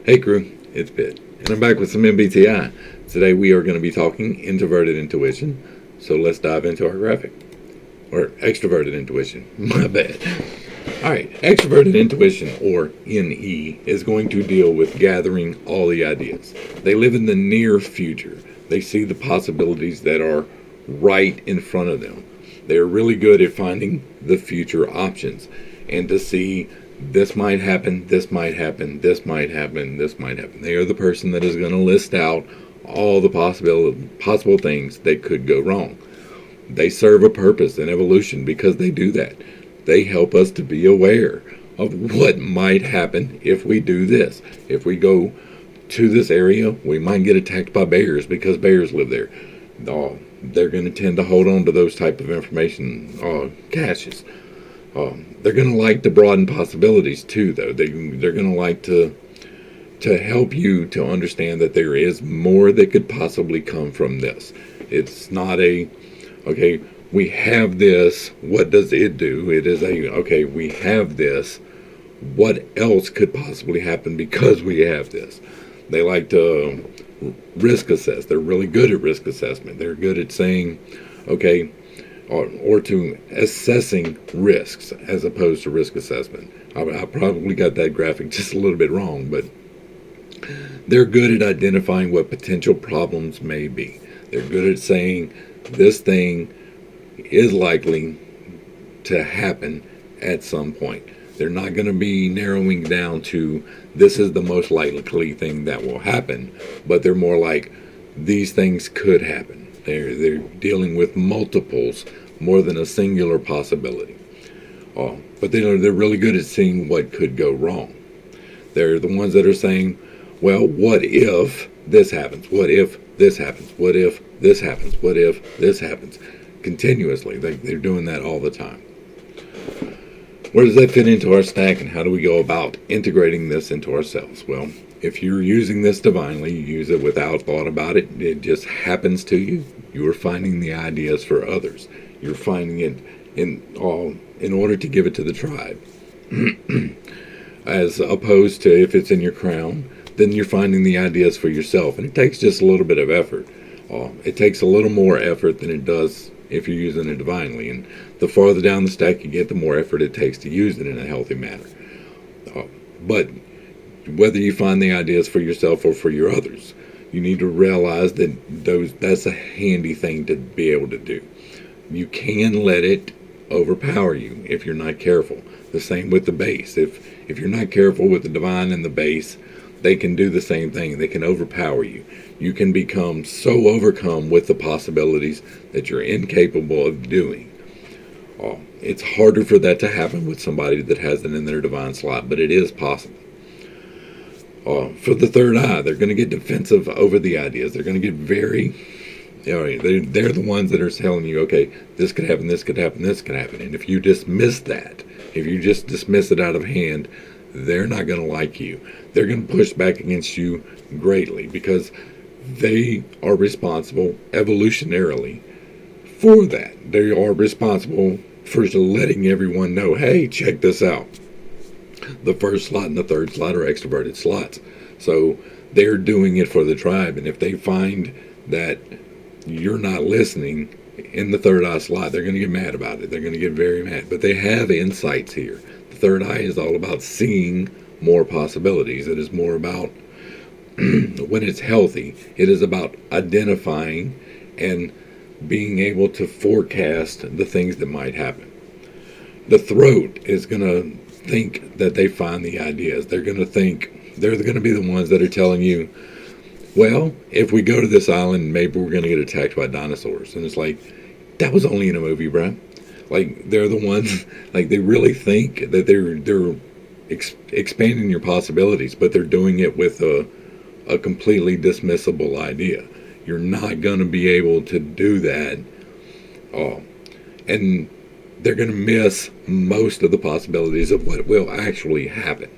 Hey crew, it's Pitt, and I'm back with some MBTI. Today we are going to be talking introverted intuition, so let's dive into our graphic. Or extroverted intuition, my bad. Alright, extroverted intuition, or NE, is going to deal with gathering all the ideas. They live in the near future. They see the possibilities that are right in front of them. They're really good at finding the future options and to see this might happen, this might happen, this might happen, this might happen. They are the person that is going to list out all the possible things that could go wrong. They serve a purpose in evolution because they do that. They help us to be aware of what might happen if we do this. If we go to this area, we might get attacked by bears because bears live there. They're going to tend to hold on to those type of information caches. They're going to like to broaden possibilities too, though. They're going to like to help you to understand that there is more that could possibly come from this. It's not okay, we have this, what does it do? It is okay, we have this, what else could possibly happen because we have this? They like to risk assess. They're really good at risk assessment. They're good at saying, okay, or to assessing risks as opposed to risk assessment. I probably got that graphic just a little bit wrong, but they're good at identifying what potential problems may be. They're good at saying this thing is likely to happen at some point. They're not going to be narrowing down to this is the most likely thing that will happen, but they're more like these things could happen. They're dealing with multiples more than a singular possibility. But they're really good at seeing what could go wrong. They're the ones that are saying, well, what if this happens? What if this happens? What if this happens? What if this happens? Continuously. They're doing that all the time. Where does that fit into our stack, and how do we go about integrating this into ourselves? Well, if you're using this divinely, you use it without thought about it, it just happens to you. You are finding the ideas for others. You're finding it in order to give it to the tribe. As opposed to if it's in your crown, then you're finding the ideas for yourself. And it takes just a little bit of effort. It takes a little more effort than it does if you're using it divinely. And the farther down the stack you get, the more effort it takes to use it in a healthy manner. But whether you find the ideas for yourself or for your others, you need to realize that that's a handy thing to be able to do. You can let it overpower you if you're not careful. The same with the base. If you're not careful with the divine and the base, they can do the same thing. They can overpower you. You can become so overcome with the possibilities that you're incapable of doing. It's harder for that to happen with somebody that has it in their divine slot, but it is possible. For the third eye, they're going to get defensive over the ideas. They're going to get very, they're the ones that are telling you, okay, this could happen, this could happen, this could happen. And if you dismiss that, if you just dismiss it out of hand, they're not going to like you. They're going to push back against you greatly because they are responsible evolutionarily for that. They are responsible for letting everyone know, hey, check this out. The first slot and the third slot are extroverted slots. So they're doing it for the tribe. And if they find that you're not listening in the third eye slot, they're going to get mad about it. They're going to get very mad. But they have insights here. The third eye is all about seeing more possibilities. It is more about, when it's healthy, it is about identifying and being able to forecast the things that might happen. The throat is going to think that they find the ideas. They're going to think, they're going to be the ones that are telling you, well, if we go to this island, maybe we're going to get attacked by dinosaurs. And it's like, that was only in a movie, bro. Like, they're the ones, like, they really think that they're expanding your possibilities, but they're doing it with a completely dismissible idea. You're not going to be able to do that. And they're going to miss most of the possibilities of what will actually happen.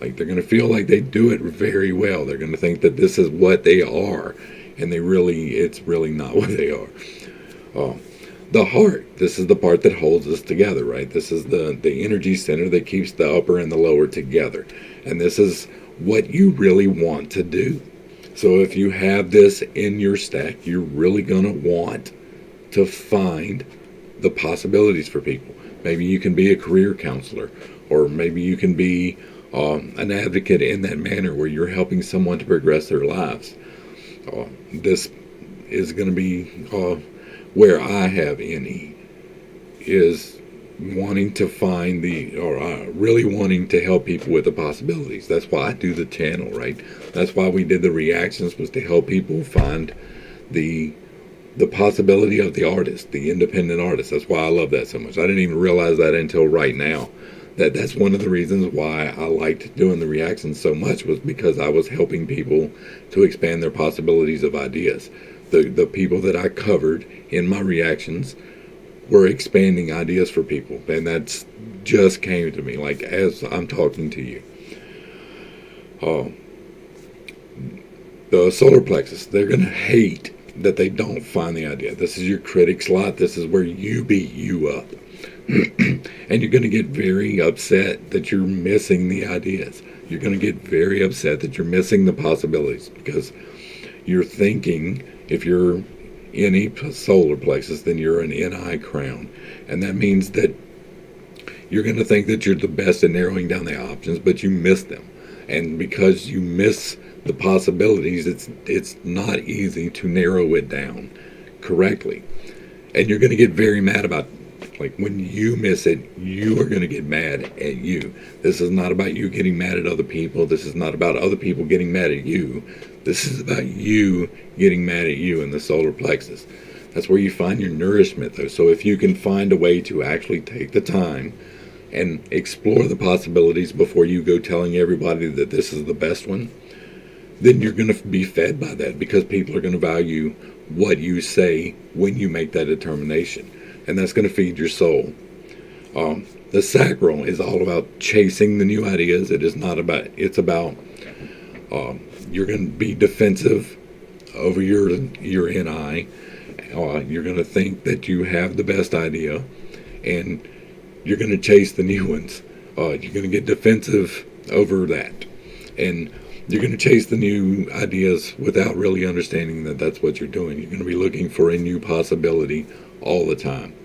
Like, they're going to feel like they do it very well. They're going to think that this is what they are, and it's really not what they are. The heart, this is the part that holds us together, right? This is the energy center that keeps the upper and the lower together. And this is what you really want to do. So if you have this in your stack, you're really going to want to find the possibilities for people. Maybe you can be a career counselor, or maybe you can be an advocate in that manner where you're helping someone to progress their lives. This is going to be where I have NE, is wanting to find really wanting to help people with the possibilities. That's why I do the channel, right? That's why we did the reactions, was to help people find the possibility of the artist, the independent artist. That's why I love that so much. I didn't even realize that until right now. That's one of the reasons why I liked doing the reactions so much, was because I was helping people to expand their possibilities of ideas. The people that I covered in my reactions were expanding ideas for people, and that's just came to me like as I'm talking to you. The solar plexus, they're going to hate that they don't find the idea. This is your critic slot. This is where you beat you up. And you're going to get very upset that you're missing the ideas. You're going to get very upset that you're missing the possibilities, because you're thinking, if you're any solar plexus, then you're an NI crown. And that means that you're going to think that you're the best at narrowing down the options, but you miss them. And because you miss the possibilities, it's not easy to narrow it down correctly. And you're going to get very mad about it. Like when you miss it, you are going to get mad at you. This is not about you getting mad at other people. This is not about other people getting mad at you. This is about you getting mad at you in the solar plexus. That's where you find your nourishment, though. So if you can find a way to actually take the time and explore the possibilities before you go telling everybody that this is the best one, then you're going to be fed by that, because people are going to value what you say when you make that determination. And that's going to feed your soul. The sacral is all about chasing the new ideas. It is not about, it's about, you're going to be defensive over your NI. You're going to think that you have the best idea, and you're going to chase the new ones. You're going to get defensive over that. And you're going to chase the new ideas without really understanding that that's what you're doing. You're going to be looking for a new possibility all the time.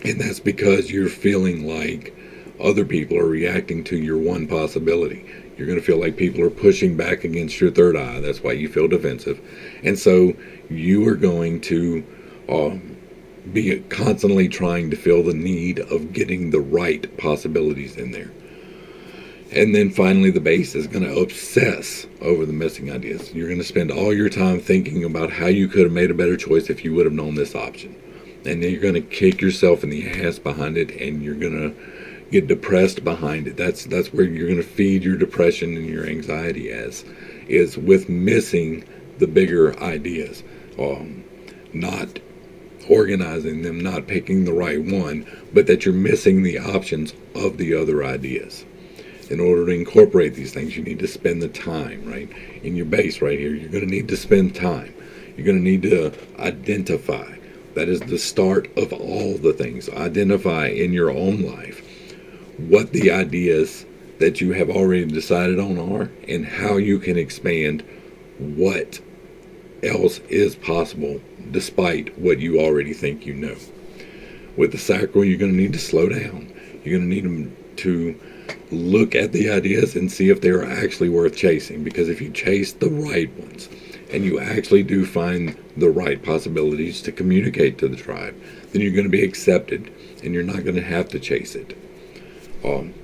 And that's because you're feeling like other people are reacting to your one possibility. You're going to feel like people are pushing back against your third eye. That's why you feel defensive. And so you are going to be constantly trying to feel the need of getting the right possibilities in there. And then finally, the base is going to obsess over the missing ideas. You're going to spend all your time thinking about how you could have made a better choice if you would have known this option. And then you're going to kick yourself in the ass behind it, and you're going to get depressed behind it. That's where you're going to feed your depression and your anxiety is with missing the bigger ideas, not organizing them, not picking the right one, but that you're missing the options of the other ideas. In order to incorporate these things, you need to spend the time, right? In your base right here, you're going to need to spend time. You're going to need to identify. That is the start of all the things. Identify in your own life what the ideas that you have already decided on are, and how you can expand what else is possible despite what you already think you know. With the sacral, you're going to need to slow down. You're going to need to look at the ideas and see if they're actually worth chasing. Because if you chase the right ones, and you actually do find the right possibilities to communicate to the tribe, then you're going to be accepted, and you're not going to have to chase it.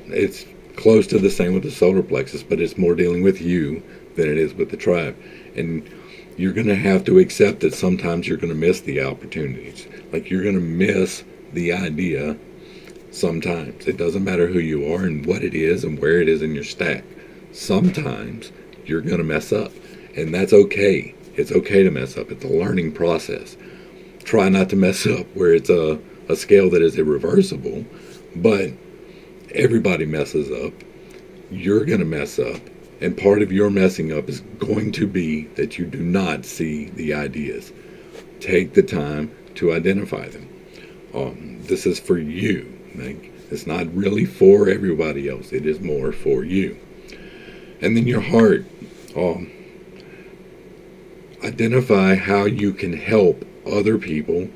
It's close to the same with the solar plexus, but it's more dealing with you than it is with the tribe. And you're going to have to accept that sometimes you're going to miss the opportunities. Like, you're going to miss the idea sometimes. It doesn't matter who you are and what it is and where it is in your stack. Sometimes you're going to mess up, and that's okay. It's okay to mess up. It's a learning process. Try not to mess up where it's a scale that is irreversible, but everybody messes up. You're going to mess up, and part of your messing up is going to be that you do not see the ideas. Take the time to identify them. This is for you. It's not really for everybody else. It is more for you. And then your heart, identify how you can help other people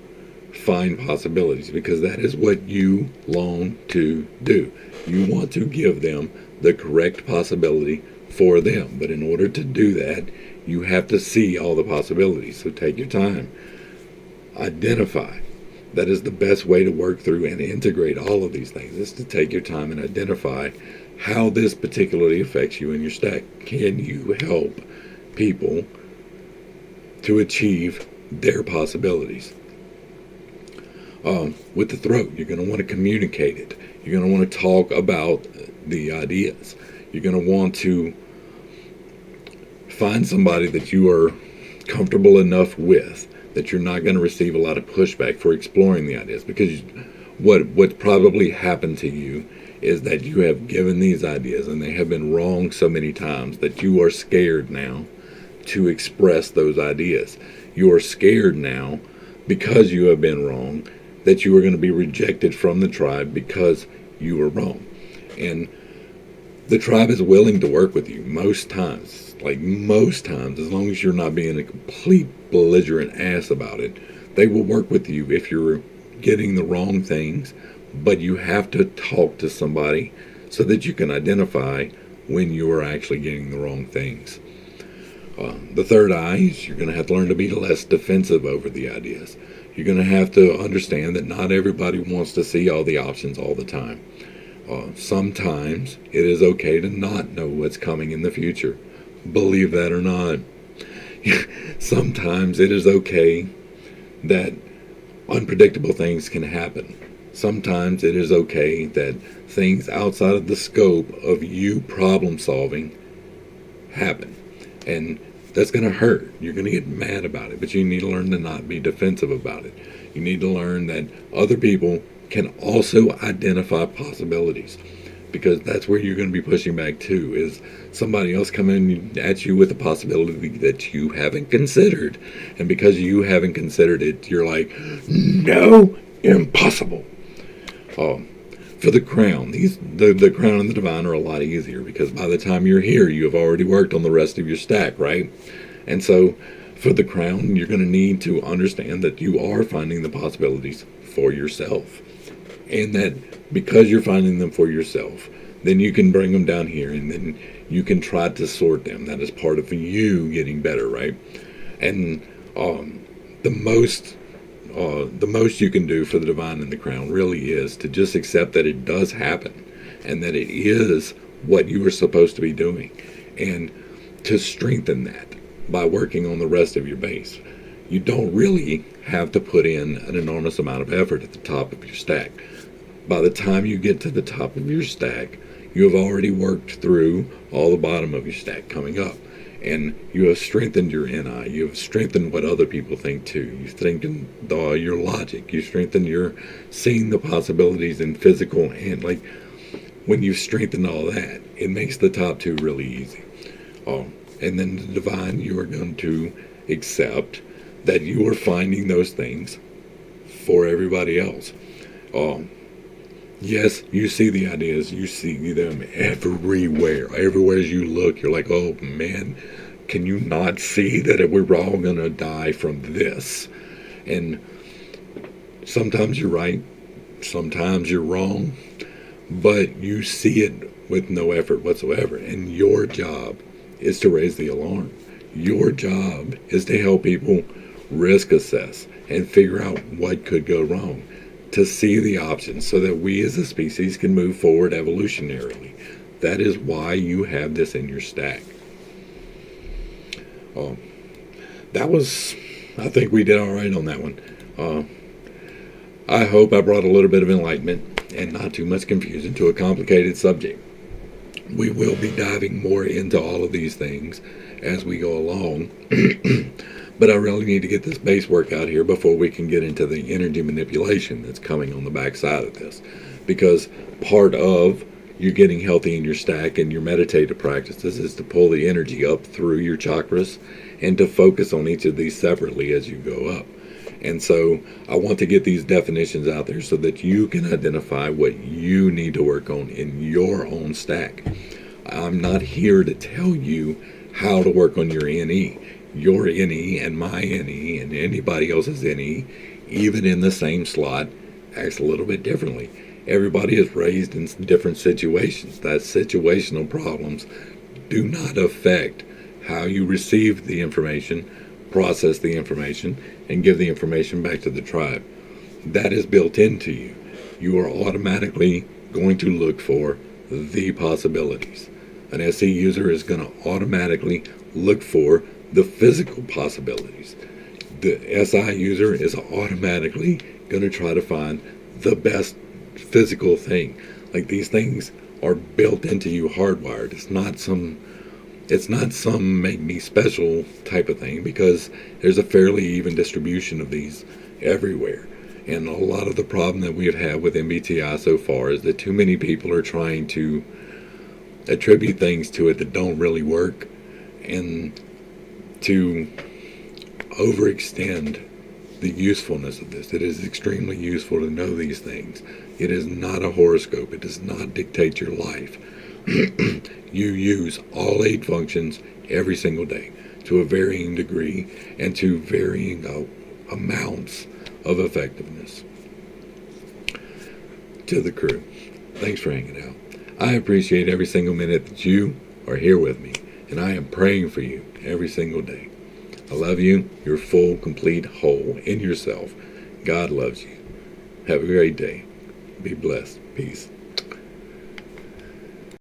find possibilities, because that is what you long to do. You want to give them the correct possibility for them. But in order to do that, you have to see all the possibilities. So take your time. Identify. That is the best way to work through and integrate all of these things, is to take your time and identify how this particularly affects you in your stack. Can you help people to achieve their possibilities? With the throat, you're going to want to communicate it. You're going to want to talk about the ideas. You're going to want to find somebody that you are comfortable enough with that you're not going to receive a lot of pushback for exploring the ideas. Because what probably happened to you is that you have given these ideas and they have been wrong so many times that you are scared now to express those ideas. You are scared now, because you have been wrong, that you are going to be rejected from the tribe because you were wrong. And the tribe is willing to work with you most times. Like most times, as long as you're not being a complete belligerent ass about it, they will work with you if you're getting the wrong things. But you have to talk to somebody so that you can identify when you are actually getting the wrong things. The third eye is you're going to have to learn to be less defensive over the ideas. You're going to have to understand that not everybody wants to see all the options all the time. Sometimes it is okay to not know what's coming in the future. Believe that or not. Sometimes it is okay that unpredictable things can happen. Sometimes it is okay that things outside of the scope of you problem solving happen. And that's going to hurt. You're going to get mad about it, but you need to learn to not be defensive about it. You need to learn that other people can also identify possibilities, because that's where you're going to be pushing back too, is somebody else coming at you with a possibility that you haven't considered. And because you haven't considered it, you're like, no, impossible. For the crown, the crown and the divine are a lot easier, because by the time you're here, you have already worked on the rest of your stack, right? And so for the crown, you're going to need to understand that you are finding the possibilities for yourself. And that because you're finding them for yourself, then you can bring them down here, and then you can try to sort them. That is part of you getting better, right? And the most you can do for the divine and the crown really is to just accept that it does happen, and that it is what you were supposed to be doing, and to strengthen that by working on the rest of your base. You don't really have to put in an enormous amount of effort at the top of your stack. By the time you get to the top of your stack, you have already worked through all the bottom of your stack coming up. And you have strengthened your NI. You have strengthened what other people think too. You've strengthened your logic. You've strengthened your seeing the possibilities in physical. And like when you've strengthened all that, it makes the top two really easy. And then the divine, you are going to accept that you are finding those things for everybody else. Yes, you see the ideas, you see them everywhere. Everywhere as you look, you're like, oh man, can you not see that we're all going to die from this? And sometimes you're right, sometimes you're wrong, but you see it with no effort whatsoever. And your job is to raise the alarm. Your job is to help people risk assess and figure out what could go wrong, to see the options so that we as a species can move forward evolutionarily. That is why you have this in your stack. I think we did all right on that one. I hope I brought a little bit of enlightenment and not too much confusion to a complicated subject. We will be diving more into all of these things as we go along. But I really need to get this base work out here before we can get into the energy manipulation that's coming on the backside of this. Because part of you getting healthy in your stack and your meditative practices is to pull the energy up through your chakras and to focus on each of these separately as you go up. And so I want to get these definitions out there so that you can identify what you need to work on in your own stack. I'm not here to tell you how to work on your NE. Your NE and my NE and anybody else's NE, even in the same slot, acts a little bit differently. Everybody is raised in different situations. That situational problems do not affect how you receive the information, process the information, and give the information back to the tribe. That is built into you. You are automatically going to look for the possibilities. An SE user is going to automatically look for the physical possibilities. The SI user is automatically going to try to find the best physical thing. Like, these things are built into you, hardwired. It's not some make me special type of thing, because there's a fairly even distribution of these everywhere. And a lot of the problem that we've had with MBTI so far is that too many people are trying to attribute things to it that don't really work, and to overextend the usefulness of this. It is extremely useful to know these things. It is not a horoscope. It does not dictate your life. You use all 8 functions every single day to a varying degree and to varying amounts of effectiveness. To the crew, thanks for hanging out. I appreciate every single minute that you are here with me, and I am praying for you every single day. I love you. You're full, complete, whole in yourself. God loves you. Have a great day. Be blessed. Peace.